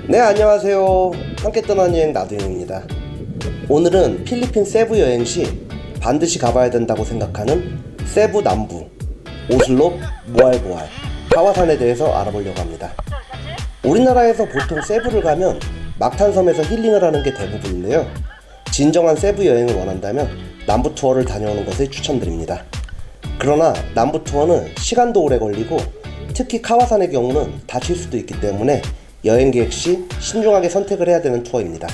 네, 안녕하세요. 함께 떠나는 여행 나도영입니다. 오늘은 필리핀 세부 여행 시 반드시 가봐야 된다고 생각하는 세부 남부 오슬롭, 모알보알, 카와산에 대해서 알아보려고 합니다. 우리나라에서 보통 세부를 가면 막탄섬에서 힐링을 하는 게 대부분인데요. 진정한 세부 여행을 원한다면 남부 투어를 다녀오는 것을 추천드립니다. 그러나 남부 투어는 시간도 오래 걸리고 특히 카와산의 경우는 다칠 수도 있기 때문에 여행 계획 시 신중하게 선택을 해야 되는 투어입니다.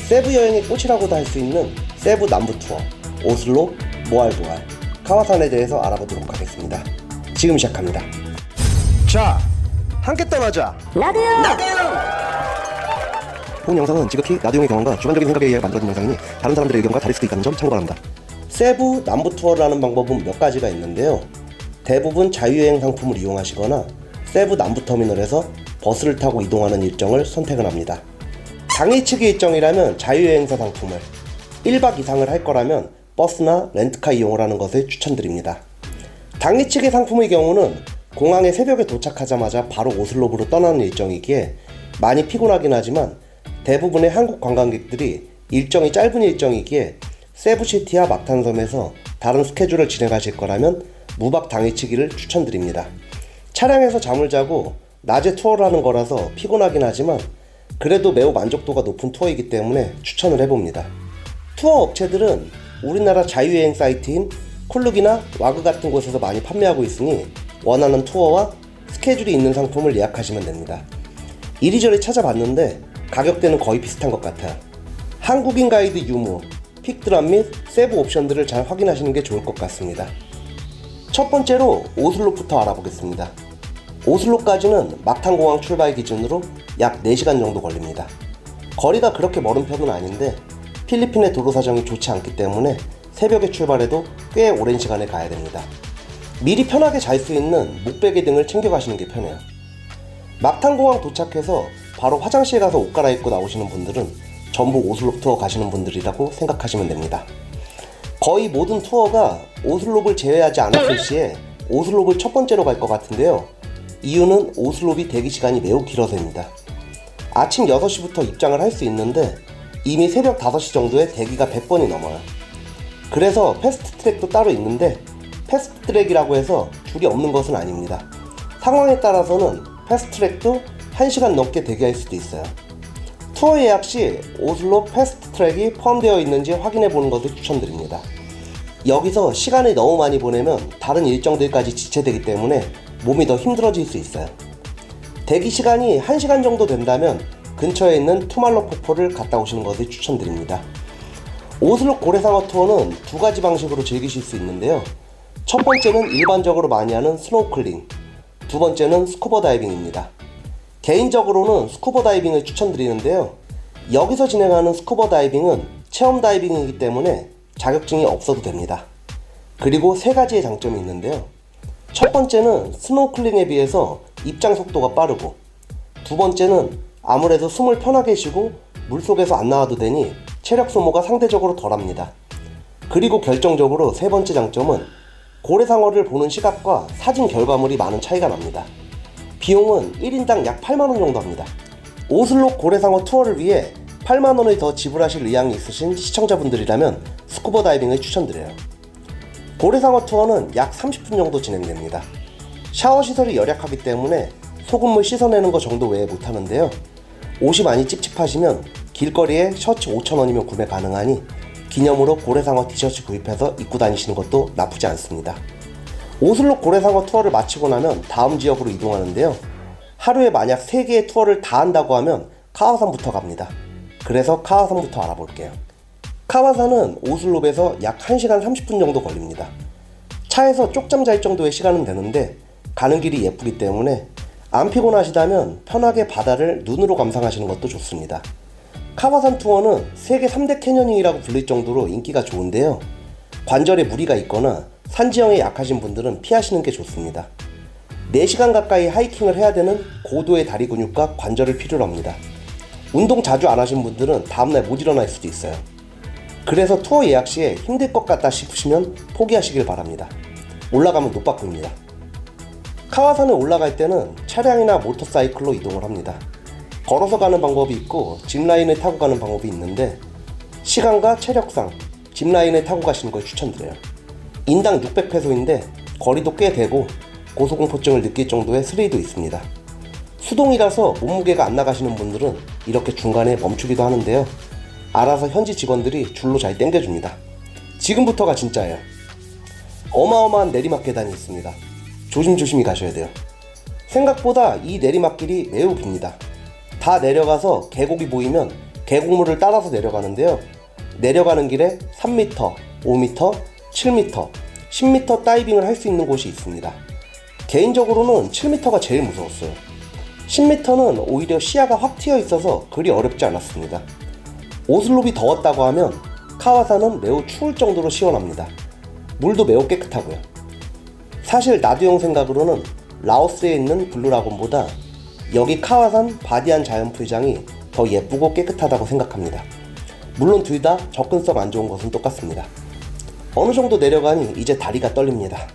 세부 여행의 꽃이라고도 할 수 있는 세부 남부 투어 오슬롭, 모알보알, 카와산에 대해서 알아보도록 하겠습니다. 지금 시작합니다. 자, 함께 떠나자! 나도요! 본 영상은 지극히 나도용의 경험과 주관적인 생각에 의해 만들어진 영상이니 다른 사람들의 의견과 다를 수도 있다는 점 참고 바랍니다. 세부 남부 투어를 하는 방법은 몇 가지가 있는데요. 대부분 자유여행 상품을 이용하시거나 세부 남부터미널에서 버스를 타고 이동하는 일정을 선택을 합니다. 당일치기 일정이라면 자유여행사 상품을, 1박 이상을 할 거라면 버스나 렌트카 이용을 하는 것을 추천드립니다. 당일치기 상품의 경우는 공항에 새벽에 도착하자마자 바로 오슬롭으로 떠나는 일정이기에 많이 피곤하긴 하지만 대부분의 한국 관광객들이 일정이 짧은 일정이기에 세부시티와 막탄섬에서 다른 스케줄을 진행하실 거라면 무박 당일치기를 추천드립니다. 차량에서 잠을 자고 낮에 투어를 하는 거라서 피곤하긴 하지만 그래도 매우 만족도가 높은 투어이기 때문에 추천을 해봅니다. 투어 업체들은 우리나라 자유여행 사이트인 쿨룩이나 와그 같은 곳에서 많이 판매하고 있으니 원하는 투어와 스케줄이 있는 상품을 예약하시면 됩니다. 이리저리 찾아봤는데 가격대는 거의 비슷한 것 같아요. 한국인 가이드 유무, 픽드랍 및 세부 옵션들을 잘 확인하시는 게 좋을 것 같습니다. 첫 번째로 오슬롭부터 알아보겠습니다. 오슬롭까지는 막탄공항 출발 기준으로 약 4시간 정도 걸립니다. 거리가 그렇게 멀은 편은 아닌데 필리핀의 도로 사정이 좋지 않기 때문에 새벽에 출발해도 꽤 오랜 시간을 가야 됩니다. 미리 편하게 잘 수 있는 목베개 등을 챙겨가시는 게 편해요. 막탄공항 도착해서 바로 화장실 가서 옷 갈아입고 나오시는 분들은 전부 오슬롭 투어 가시는 분들이라고 생각하시면 됩니다. 거의 모든 투어가 오슬롭을 제외하지 않았을 시에 오슬롭을 첫 번째로 갈 것 같은데요. 이유는 오슬롭이 대기시간이 매우 길어서입니다. 아침 6시부터 입장을 할 수 있는데 이미 새벽 5시 정도에 대기가 100번이 넘어요. 그래서 패스트트랙도 따로 있는데 패스트트랙이라고 해서 줄이 없는 것은 아닙니다. 상황에 따라서는 패스트트랙도 1시간 넘게 대기할 수도 있어요. 투어 예약 시 오슬롭 패스트트랙이 포함되어 있는지 확인해 보는 것을 추천드립니다. 여기서 시간을 너무 많이 보내면 다른 일정들까지 지체되기 때문에 몸이 더 힘들어질 수 있어요. 대기 시간이 1시간 정도 된다면 근처에 있는 투말로 폭포를 갔다 오시는 것을 추천드립니다. 오슬롭 고래상어 투어는 두 가지 방식으로 즐기실 수 있는데요. 첫 번째는 일반적으로 많이 하는 스노클링, 두 번째는 스쿠버 다이빙입니다. 개인적으로는 스쿠버 다이빙을 추천드리는데요. 여기서 진행하는 스쿠버 다이빙은 체험 다이빙이기 때문에 자격증이 없어도 됩니다. 그리고 세 가지의 장점이 있는데요. 첫 번째는 스노클링에 비해서 입장 속도가 빠르고, 두 번째는 아무래도 숨을 편하게 쉬고 물속에서 안 나와도 되니 체력 소모가 상대적으로 덜합니다. 그리고 결정적으로 세 번째 장점은 고래상어를 보는 시각과 사진 결과물이 많은 차이가 납니다. 비용은 1인당 약 8만원 정도 합니다. 오슬롭 고래상어 투어를 위해 8만원을 더 지불하실 의향이 있으신 시청자분들이라면 스쿠버 다이빙을 추천드려요. 고래상어 투어는 약 30분 정도 진행됩니다. 샤워 시설이 열악하기 때문에 소금물 씻어내는 것 정도 외에 못하는데요. 옷이 많이 찝찝하시면 길거리에 셔츠 5,000원이면 구매 가능하니 기념으로 고래상어 티셔츠 구입해서 입고 다니시는 것도 나쁘지 않습니다. 오슬롭 고래상어 투어를 마치고 나면 다음 지역으로 이동하는데요. 하루에 만약 3개의 투어를 다 한다고 하면 카와산부터 갑니다. 그래서 카와산부터 알아볼게요. 카와산은 오슬롭에서 약 1시간 30분 정도 걸립니다. 차에서 쪽잠 잘 정도의 시간은 되는데 가는 길이 예쁘기 때문에 안 피곤하시다면 편하게 바다를 눈으로 감상하시는 것도 좋습니다. 카와산 투어는 세계 3대 캐녀닝이라고 불릴 정도로 인기가 좋은데요. 관절에 무리가 있거나 산지형에 약하신 분들은 피하시는 게 좋습니다. 4시간 가까이 하이킹을 해야 되는 고도의 다리 근육과 관절을 필요로 합니다. 운동 자주 안 하신 분들은 다음날 못 일어날 수도 있어요. 그래서 투어 예약 시에 힘들 것 같다 싶으시면 포기하시길 바랍니다. 올라가면 노빠꾸입니다. 카와산에 올라갈 때는 차량이나 모터사이클로 이동을 합니다. 걸어서 가는 방법이 있고 짚라인을 타고 가는 방법이 있는데, 시간과 체력상 짚라인을 타고 가시는 걸 추천드려요. 인당 600페소인데 거리도 꽤 되고 고소공포증을 느낄 정도의 스릴도 있습니다. 수동이라서 몸무게가 안 나가시는 분들은 이렇게 중간에 멈추기도 하는데요, 알아서 현지 직원들이 줄로 잘 당겨줍니다. 지금부터가 진짜예요. 어마어마한 내리막 계단이 있습니다. 조심조심히 가셔야 돼요. 생각보다 이 내리막길이 매우 깁니다. 다 내려가서 계곡이 보이면 계곡물을 따라서 내려가는데요, 내려가는 길에 3m, 5m, 7m, 10m 다이빙을 할 수 있는 곳이 있습니다. 개인적으로는 7m가 제일 무서웠어요. 10m는 오히려 시야가 확 트여 있어서 그리 어렵지 않았습니다. 오슬롭이 더웠다고 하면 카와산은 매우 추울 정도로 시원합니다. 물도 매우 깨끗하고요. 사실 나두형 생각으로는 라오스에 있는 블루라곤보다 여기 카와산 바디안 자연풀장이 더 예쁘고 깨끗하다고 생각합니다. 물론 둘 다 접근성 안 좋은 것은 똑같습니다. 어느 정도 내려가니 이제 다리가 떨립니다.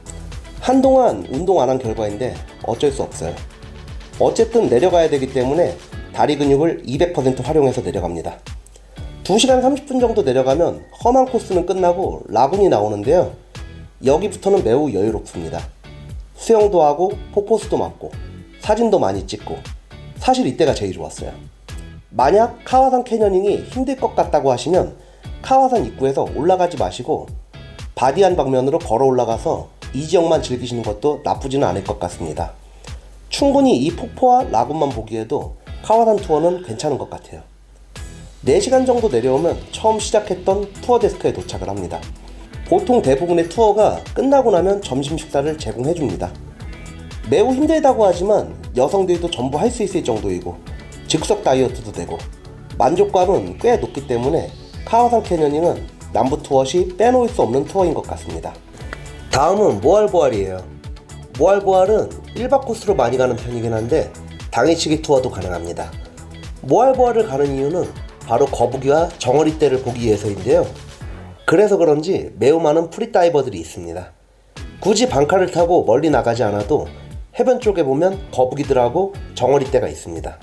한동안 운동 안 한 결과인데 어쩔 수 없어요. 어쨌든 내려가야 되기 때문에 다리 근육을 200% 활용해서 내려갑니다. 2시간 30분 정도 내려가면 험한 코스는 끝나고 라군이 나오는데요, 여기부터는 매우 여유롭습니다. 수영도 하고 폭포수도 맞고 사진도 많이 찍고, 사실 이때가 제일 좋았어요. 만약 카와산 캐녀닝이 힘들 것 같다고 하시면 카와산 입구에서 올라가지 마시고 바디안 방면으로 걸어 올라가서 이 지역만 즐기시는 것도 나쁘지는 않을 것 같습니다. 충분히 이 폭포와 라군만 보기에도 카와산 투어는 괜찮은 것 같아요. 4시간 정도 내려오면 처음 시작했던 투어 데스크에 도착을 합니다. 보통 대부분의 투어가 끝나고 나면 점심 식사를 제공해줍니다. 매우 힘들다고 하지만 여성들도 전부 할 수 있을 정도이고 즉석 다이어트도 되고 만족감은 꽤 높기 때문에 카와산 캐녀닝은 남부 투어 시 빼놓을 수 없는 투어인 것 같습니다. 다음은 모알보알이에요. 모알보알은 1박 코스로 많이 가는 편이긴 한데 당일치기 투어도 가능합니다. 모알보알을 가는 이유는 바로 거북이와 정어리떼를 보기 위해서인데요, 그래서 그런지 매우 많은 프리다이버들이 있습니다. 굳이 방카를 타고 멀리 나가지 않아도 해변 쪽에 보면 거북이들하고 정어리떼가 있습니다.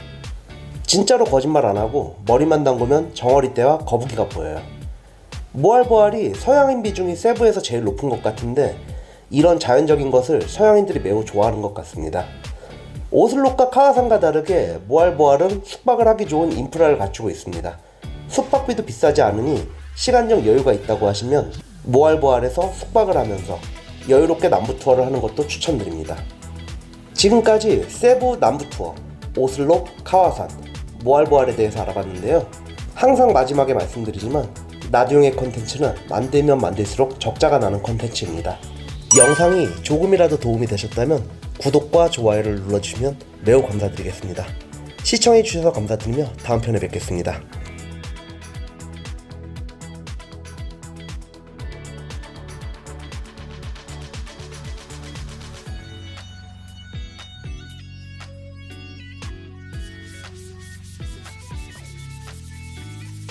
진짜로 거짓말 안하고 머리만 담그면 정어리떼와 거북이가 보여요. 모알보알이 서양인 비중이 세부에서 제일 높은 것 같은데 이런 자연적인 것을 서양인들이 매우 좋아하는 것 같습니다. 오슬롭과 카와산과 다르게 모알보알은 숙박을 하기 좋은 인프라를 갖추고 있습니다. 숙박비도 비싸지 않으니 시간적 여유가 있다고 하시면 모알보알에서 숙박을 하면서 여유롭게 남부 투어를 하는 것도 추천드립니다. 지금까지 세부 남부 투어, 오슬롭, 카와산, 모알보알에 대해서 알아봤는데요, 항상 마지막에 말씀드리지만 나두형의 컨텐츠는 만들면 만들수록 적자가 나는 컨텐츠입니다. 영상이 조금이라도 도움이 되셨다면 구독과 좋아요를 눌러주시면 매우 감사드리겠습니다. 시청해주셔서 감사드리며 다음 편에 뵙겠습니다.